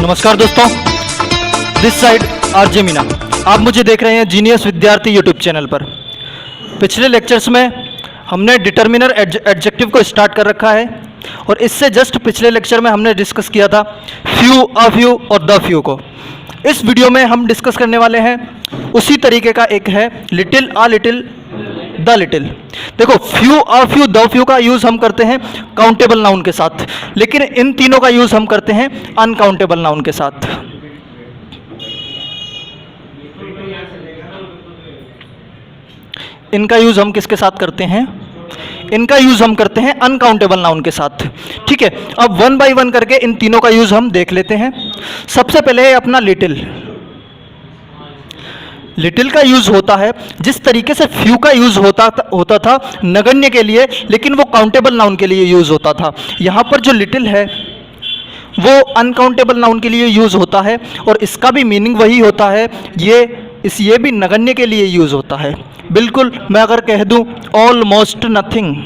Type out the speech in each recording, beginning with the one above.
नमस्कार दोस्तों, this side RJ Meena. आप मुझे देख रहे हैं जीनियस विद्यार्थी यूट्यूब चैनल पर। पिछले लेक्चर्स में हमने डिटर्मिनर एडजेक्टिव को स्टार्ट कर रखा है और इससे जस्ट पिछले लेक्चर में हमने डिस्कस किया था फ्यू, अ फ्यू और द फ्यू को। इस वीडियो में हम डिस्कस करने वाले हैं उसी तरीके का एक है little, a little, the little. देखो, few, a few, the few का यूज हम करते हैं काउंटेबल नाउन के साथ, लेकिन इन तीनों का यूज हम करते हैं अनकाउंटेबल नाउन के साथ। इनका यूज हम किसके साथ करते हैं? इनका यूज हम करते हैं अनकाउंटेबल नाउन के साथ। ठीक है, अब वन बाय वन करके इन तीनों का यूज हम देख लेते हैं। सबसे पहले है अपना लिटिल। लिटिल का यूज होता है जिस तरीके से फ्यू का यूज होता था नगण्य के लिए, लेकिन वो काउंटेबल नाउन के लिए यूज होता था। यहाँ पर जो लिटिल है वो अनकाउंटेबल नाउन के लिए यूज होता है और इसका भी मीनिंग वही होता है। ये भी नगण्य के लिए यूज होता है। बिल्कुल, मैं अगर कह दूं ऑलमोस्ट नथिंग,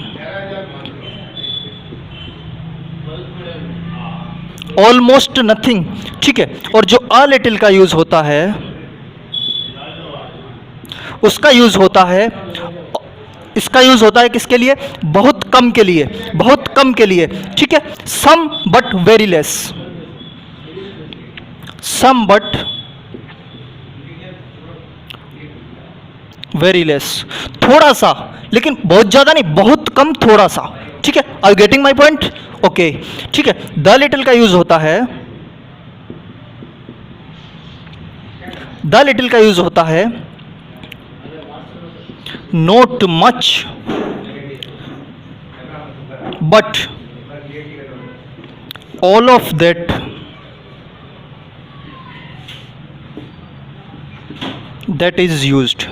ऑलमोस्ट नथिंग, ठीक है। और जो अ लिटिल का यूज होता है उसका यूज होता है, इसका यूज होता है किसके लिए? बहुत कम के लिए, बहुत कम के लिए। ठीक है, some but very less, some but very less, थोड़ा सा, लेकिन बहुत ज्यादा नहीं, बहुत कम, थोड़ा सा। ठीक है, are you getting my point? Okay, ठीक है। द लिटिल का यूज होता है, द लिटिल का यूज होता है not much but all of that is used।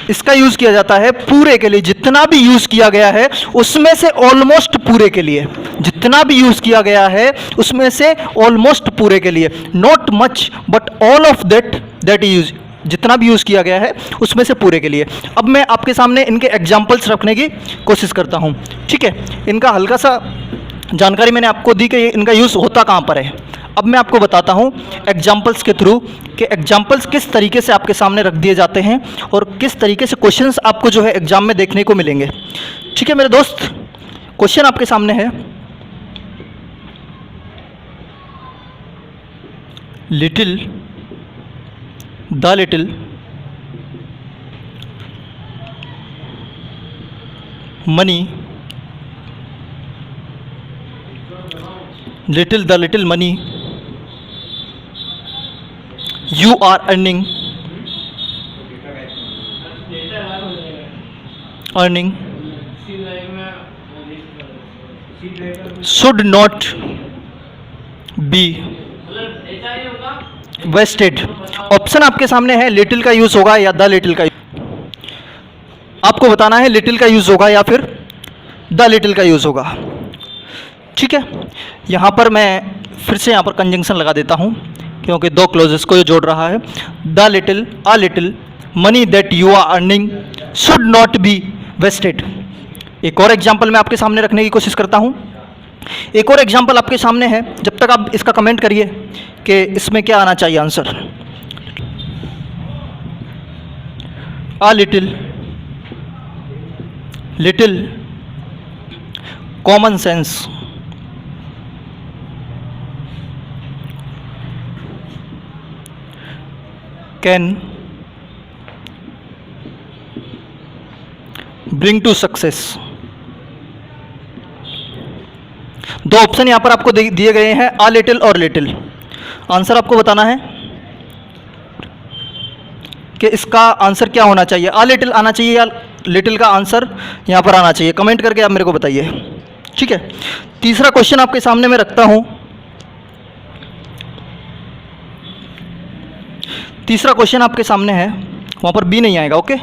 इसका यूज किया जाता है पूरे के लिए, जितना भी यूज किया गया है उसमें से ऑलमोस्ट पूरे के लिए, जितना भी यूज किया गया है उसमें से ऑलमोस्ट पूरे के लिए। Not much but all of that use, जितना भी यूज किया गया है उसमें से पूरे के लिए। अब मैं आपके सामने इनके एग्जाम्पल्स रखने की कोशिश करता हूं। ठीक है, इनका हल्का सा जानकारी मैंने आपको दी कि इनका यूज होता कहां पर है। अब मैं आपको बताता हूं एग्जाम्पल्स के थ्रू कि एग्जाम्पल्स किस तरीके से आपके सामने रख दिए जाते हैं और किस तरीके से क्वेश्चंस आपको जो है एग्जाम में देखने को मिलेंगे। ठीक है मेरे दोस्त, क्वेश्चन आपके सामने है, little, the little, money, little, the little, money, you are earning, should not be wasted। Option आपके सामने है, लिटिल का यूज होगा या द लिटिल का। आपको बताना है लिटिल का यूज होगा या फिर द लिटिल का यूज होगा। ठीक है, यहां पर मैं फिर से यहां पर कंजंक्शन लगा देता हूं क्योंकि दो क्लोजेस को ये जोड़ रहा है। The little, a little, money that you are earning should not be wasted. एक और एग्जाम्पल मैं आपके सामने रखने की कोशिश करता हूं। एक और एग्जाम्पल आपके सामने है, जब तक आप इसका कमेंट करिए कि इसमें क्या आना चाहिए answer. A little, little common sense, can bring to success. दो ऑप्शन यहां पर आपको दिए गए हैं, अ लिटिल और लिटिल। आंसर आपको बताना है कि इसका आंसर क्या होना चाहिए, अ लिटिल आना चाहिए या लिटिल का आंसर यहां पर आना चाहिए। कमेंट करके आप मेरे को बताइए। ठीक है, तीसरा क्वेश्चन आपके सामने मैं रखता हूं। तीसरा क्वेश्चन आपके सामने है, वहां पर बी नहीं आएगा। Okay,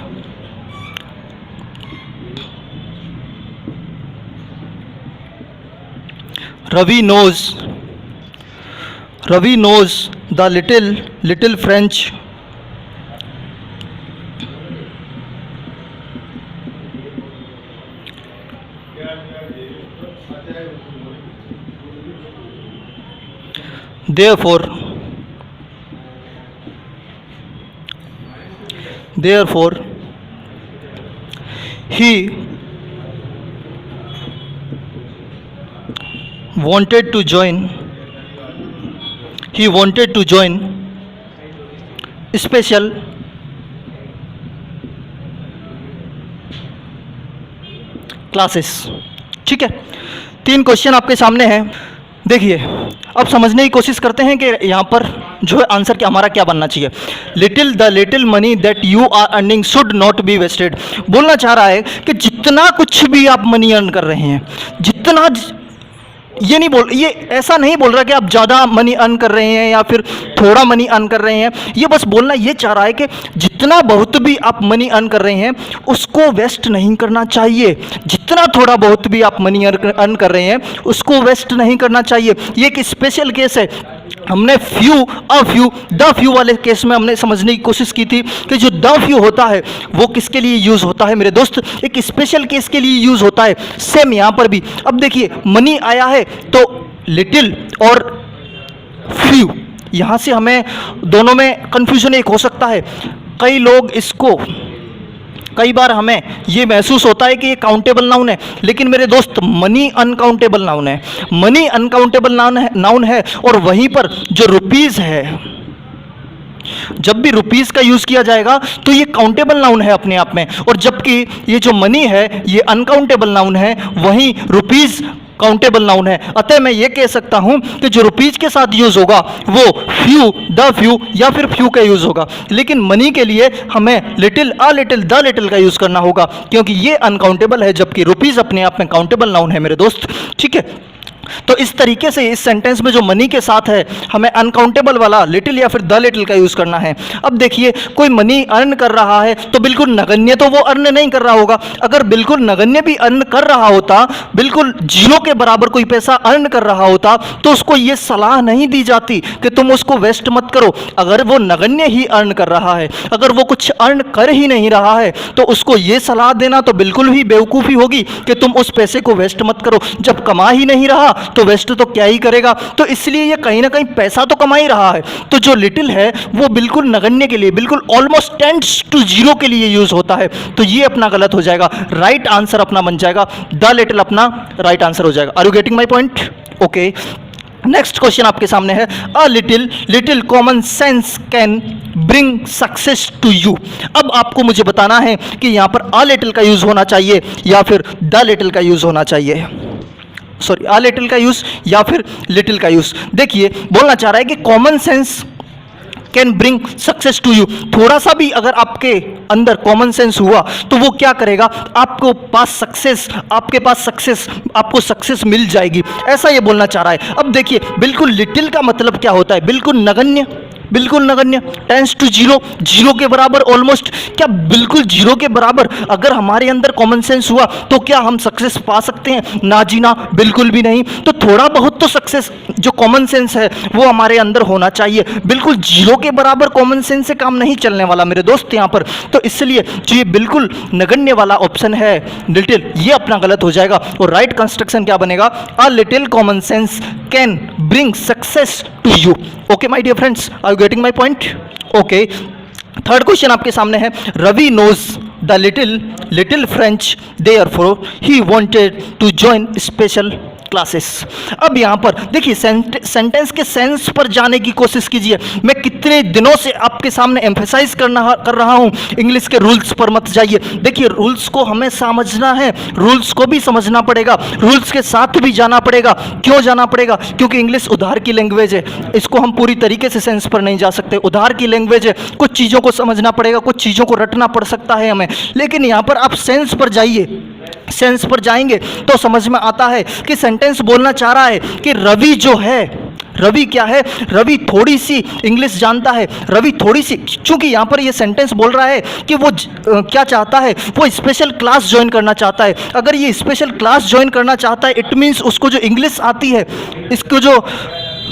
Ravi knows the little French therefore he wanted to join special classes. ठीक है, 3 क्वेश्चन आपके सामने हैं। देखिए, अब समझने की कोशिश करते हैं कि यहाँ पर जो है आंसर क्या हमारा क्या बनना चाहिए। The little money that you are earning should not be wasted. बोलना चाह रहा है कि जितना कुछ भी आप मनी अर्न कर रहे हैं, जितना ये ऐसा नहीं बोल रहा कि आप ज़्यादा मनी अर्न कर रहे हैं या फिर थोड़ा मनी अर्न कर रहे हैं। ये बस बोलना ये चाह रहा है कि जितना बहुत भी आप मनी अर्न कर रहे हैं उसको वेस्ट नहीं करना चाहिए। जितना थोड़ा बहुत भी आप मनी अर्न कर रहे हैं उसको वेस्ट नहीं करना चाहिए। ये एक स्पेशल केस है। हमने द फ्यू वाले केस में हमने समझने की कोशिश की थी कि जो द फ्यू होता है वो किसके लिए यूज़ होता है मेरे दोस्त, एक स्पेशल केस के लिए यूज़ होता है। सेम यहाँ पर भी। अब देखिए, मनी आया है तो लिटिल और फ्यू, यहाँ से हमें दोनों में कंफ्यूजन एक हो सकता है। कई बार हमें ये महसूस होता है कि ये काउंटेबल नाउन है, लेकिन मेरे दोस्त मनी अनकाउंटेबल नाउन है। मनी अनकाउंटेबल नाउन है और वहीं पर जो रुपीज़ है, जब भी रुपीज़ का यूज़ किया जाएगा तो ये काउंटेबल नाउन है अपने आप में, और जबकि ये जो मनी है ये अनकाउंटेबल नाउन है, वहीं रुपीज़ काउंटेबल नाउन है। अतः मैं ये कह सकता हूं कि जो रुपीज के साथ यूज होगा वो द फ्यू या फिर फ्यू का यूज होगा, लेकिन मनी के लिए हमें लिटिल, द लिटिल का यूज करना होगा, क्योंकि ये अनकाउंटेबल है जबकि रुपीज अपने आप में काउंटेबल नाउन है मेरे दोस्त। ठीक है, तो इस तरीके से इस सेंटेंस में जो मनी के साथ है हमें अनकाउंटेबल वाला लिटिल या फिर द लिटिल का यूज़ करना है। अब देखिए, कोई मनी अर्न कर रहा है तो बिल्कुल नगण्य तो वो अर्न नहीं कर रहा होगा। अगर बिल्कुल नगण्य भी अर्न कर रहा होता, बिल्कुल जीरो के बराबर कोई पैसा अर्न कर रहा होता, तो उसको ये सलाह नहीं दी जाती कि तुम उसको वेस्ट मत करो। अगर वो नगण्य ही अर्न कर रहा है, अगर वो कुछ अर्न कर ही नहीं रहा है, तो उसको ये सलाह देना तो बिल्कुल ही बेवकूफ़ी होगी कि तुम उस पैसे को वेस्ट मत करो। जब कमा ही नहीं रहा तो वेस्ट तो क्या ही करेगा। तो इसलिए ये कहीं ना कहीं पैसा तो कमा ही रहा है। तो जो लिटिल है वो बिल्कुल नगण्य के लिए, बिल्कुल ऑलमोस्ट टेंड्स टू जीरो के लिए यूज होता है। तो ये अपना गलत हो जाएगा, राइट आंसर अपना बन जाएगा, द लिटिल अपना राइट आंसर हो जाएगा। Are you getting my point? Okay, next question आपके सामने है, a little common sense can bring success to you. अब आपको मुझे बताना है कि यहां पर अ लिटिल का यूज होना चाहिए या फिर द लिटिल का यूज होना चाहिए। सॉरी, अ लिटिल का यूज या फिर लिटिल का यूज। देखिए, बोलना चाह रहा है कि common sense can bring success to you. थोड़ा सा भी अगर आपके अंदर कॉमन सेंस हुआ तो वो क्या करेगा, आपको आपको सक्सेस मिल जाएगी, ऐसा ये बोलना चाह रहा है। अब देखिए, बिल्कुल लिटिल का मतलब क्या होता है, बिल्कुल नगण्य, टेंस टू जीरो के बराबर, ऑलमोस्ट, क्या बिल्कुल जीरो के बराबर। अगर हमारे अंदर कॉमन सेंस हुआ तो क्या हम सक्सेस पा सकते हैं? ना जी ना, बिल्कुल भी नहीं। तो थोड़ा बहुत तो सक्सेस, जो कॉमन सेंस है वो हमारे अंदर होना चाहिए। बिल्कुल जीरो के बराबर कॉमन सेंस से काम नहीं चलने वाला मेरे दोस्त यहाँ पर। तो इसलिए जो ये बिल्कुल नगण्य वाला ऑप्शन है लिटिल, ये अपना गलत हो जाएगा और राइट कंस्ट्रक्शन क्या बनेगा, a little common sense can bring success to you. Okay my dear friends, are you getting my point? Okay, third question आपके सामने है, Ravi knows the little French, therefore he wanted to join special classes. अब यहाँ पर देखिए, sentence के sense पर जाने की कोशिश कीजिए। मैं कितने दिनों से आपके सामने एम्फेसाइज कर रहा हूँ, इंग्लिश के रूल्स पर मत जाइए। देखिए, रूल्स को हमें समझना है, रूल्स को भी समझना पड़ेगा, रूल्स के साथ भी जाना पड़ेगा। क्यों जाना पड़ेगा? क्योंकि इंग्लिश उधार की लैंग्वेज है, इसको हम पूरी तरीके से सेंस पर नहीं जा सकते। उधार की लैंग्वेज है, कुछ चीज़ों को समझना पड़ेगा, कुछ चीज़ों को रटना पड़ सकता है हमें। लेकिन यहाँ पर आप सेंस पर जाइए, सेंस पर जाएंगे तो समझ में आता है कि सेंटेंस बोलना चाह रहा है कि रवि जो है, रवि क्या है, रवि थोड़ी सी इंग्लिश जानता है, रवि थोड़ी सी, चूंकि यहाँ पर ये सेंटेंस बोल रहा है कि वो क्या चाहता है, वो स्पेशल क्लास ज्वाइन करना चाहता है। अगर ये स्पेशल क्लास ज्वाइन करना चाहता है, इट मीन्स उसको जो इंग्लिश आती है, इसको जो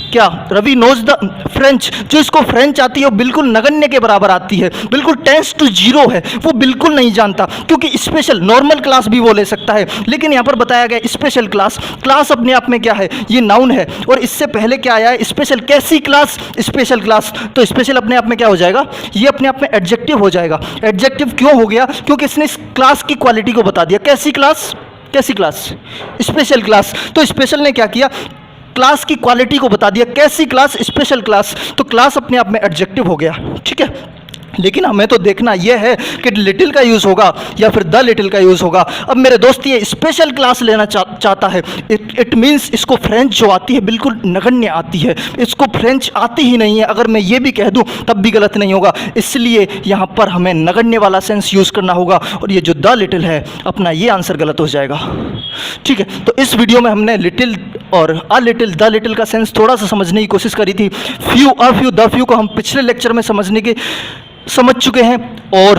क्या रवि नोज द फ्रेंच, जो इसको फ्रेंच आती है वो बिल्कुल नगण्य के बराबर आती है, बिल्कुल 10 to 0 है, वो बिल्कुल नहीं जानता, क्योंकि स्पेशल नॉर्मल क्लास भी वो ले सकता है, लेकिन यहाँ पर बताया गया स्पेशल क्लास। क्लास अपने आप में क्या है, ये नाउन है, और इससे पहले क्या आया है स्पेशल, कैसी क्लास, स्पेशल क्लास, तो स्पेशल अपने आप में क्या हो जाएगा, ये अपने आप में एडजेक्टिव हो जाएगा। एडजेक्टिव क्यों हो गया, क्योंकि इसने इस क्लास की क्वालिटी को बता दिया। कैसी क्लास, कैसी क्लास, स्पेशल क्लास, तो स्पेशल ने क्या किया, क्लास की क्वालिटी को बता दिया। कैसी क्लास, स्पेशल क्लास, तो क्लास अपने आप में एडजेक्टिव हो गया, ठीक है। लेकिन हमें तो देखना यह है कि लिटिल का यूज़ होगा या फिर द लिटिल का यूज़ होगा। अब मेरे दोस्त ये स्पेशल क्लास लेना चाहता है, इट मीन्स इसको फ्रेंच जो आती है बिल्कुल नगण्य आती है, इसको फ्रेंच आती ही नहीं है। अगर मैं ये भी कह दूं तब भी गलत नहीं होगा, इसलिए यहाँ पर हमें नगण्य वाला सेंस यूज़ करना होगा, और ये जो द लिटिल है अपना ये आंसर गलत हो जाएगा, ठीक है। तो इस वीडियो में हमने लिटिल और अ लिटिल, द लिटिल का सेंस थोड़ा सा समझने की कोशिश करी थी। Few, a few, the few को हम पिछले लेक्चर में समझ चुके हैं, और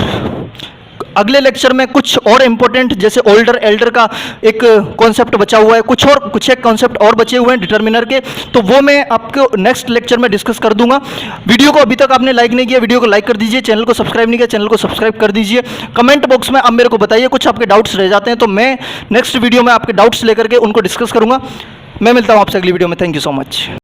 अगले लेक्चर में कुछ और इम्पोर्टेंट, जैसे ओल्डर एल्डर का एक कॉन्सेप्ट बचा हुआ है, कुछ एक कॉन्सेप्ट और बचे हुए हैं डिटर्मिनर के, तो वो मैं आपको नेक्स्ट लेक्चर में डिस्कस कर दूंगा। वीडियो को अभी तक आपने लाइक नहीं किया, वीडियो को लाइक कर दीजिए, चैनल को सब्सक्राइब नहीं किया, चैनल को सब्सक्राइब कर दीजिए। कमेंट बॉक्स में आप मेरे को बताइए कुछ आपके डाउट्स रह जाते हैं, तो मैं नेक्स्ट वीडियो में आपके डाउट्स लेकर के उनको डिस्कस करूंगा। मैं मिलता हूं आपसे अगली वीडियो में। Thank you so much.